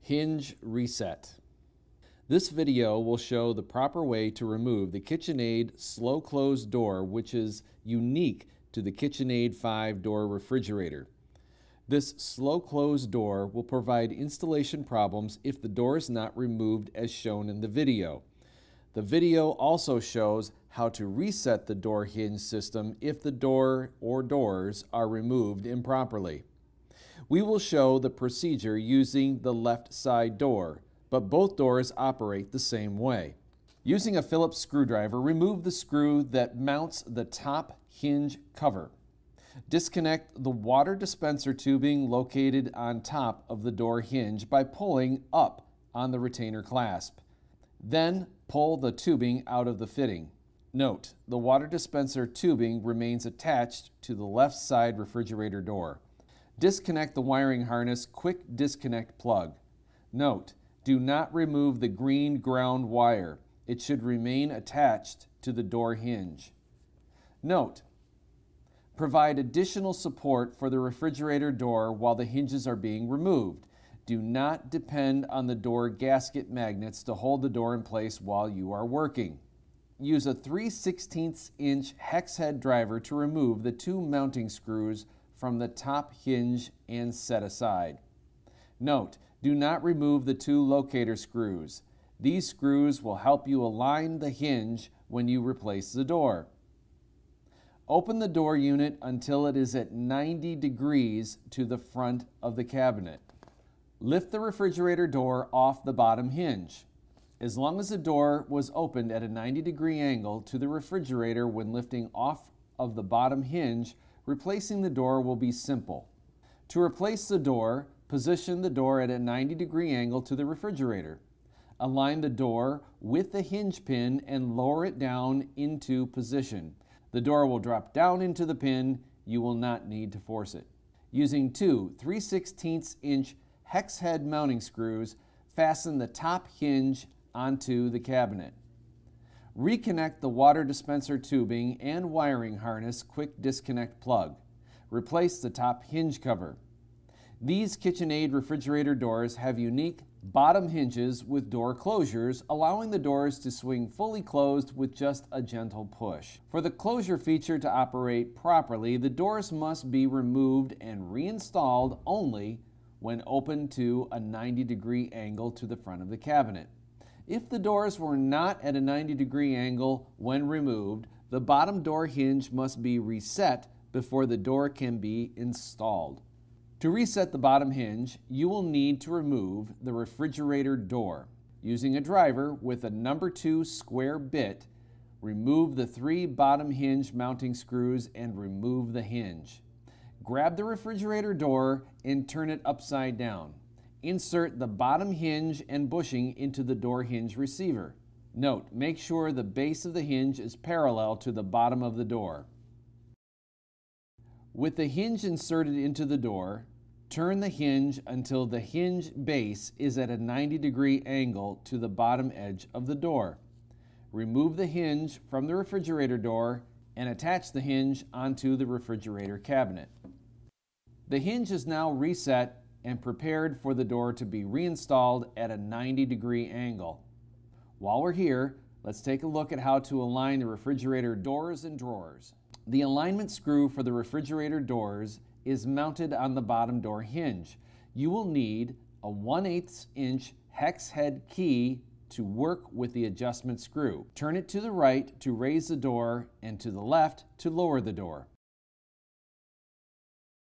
Hinge Reset. This video will show the proper way to remove the KitchenAid slow close door, which is unique to the KitchenAid 5-door refrigerator. This slow close door will provide installation problems if the door is not removed as shown in the video. The video also shows how to reset the door hinge system if the door or doors are removed improperly. We will show the procedure using the left side door, but both doors operate the same way. Using a Phillips screwdriver, remove the screw that mounts the top hinge cover. Disconnect the water dispenser tubing located on top of the door hinge by pulling up on the retainer clasp. Then pull the tubing out of the fitting. Note, the water dispenser tubing remains attached to the left side refrigerator door. Disconnect the wiring harness quick disconnect plug. Note, do not remove the green ground wire. It should remain attached to the door hinge. Note, provide additional support for the refrigerator door while the hinges are being removed. Do not depend on the door gasket magnets to hold the door in place while you are working. Use a 3/16" hex head driver to remove the two mounting screws from the top hinge and set aside. Note, do not remove the two locator screws. These screws will help you align the hinge when you replace the door. Open the door unit until it is at 90 degrees to the front of the cabinet. Lift the refrigerator door off the bottom hinge. As long as the door was opened at a 90-degree angle to the refrigerator when lifting off of the bottom hinge, replacing the door will be simple. To replace the door, position the door at a 90-degree angle to the refrigerator. Align the door with the hinge pin and lower it down into position. The door will drop down into the pin. You will not need to force it. Using two 3/16" hex head mounting screws, fasten the top hinge onto the cabinet. Reconnect the water dispenser tubing and wiring harness quick disconnect plug. Replace the top hinge cover. These KitchenAid refrigerator doors have unique bottom hinges with door closures, allowing the doors to swing fully closed with just a gentle push. For the closure feature to operate properly, the doors must be removed and reinstalled only when open to a 90-degree angle to the front of the cabinet. If the doors were not at a 90-degree angle when removed, the bottom door hinge must be reset before the door can be installed. To reset the bottom hinge, you will need to remove the refrigerator door. Using a driver with a number 2 square bit, remove the 3 bottom hinge mounting screws and remove the hinge. Grab the refrigerator door and turn it upside down. Insert the bottom hinge and bushing into the door hinge receiver. Note, make sure the base of the hinge is parallel to the bottom of the door. With the hinge inserted into the door, turn the hinge until the hinge base is at a 90-degree angle to the bottom edge of the door. Remove the hinge from the refrigerator door and attach the hinge onto the refrigerator cabinet. The hinge is now reset and prepared for the door to be reinstalled at a 90-degree angle. While we're here, let's take a look at how to align the refrigerator doors and drawers. The alignment screw for the refrigerator doors is mounted on the bottom door hinge. You will need a 1/8" hex head key to work with the adjustment screw. Turn it to the right to raise the door and to the left to lower the door.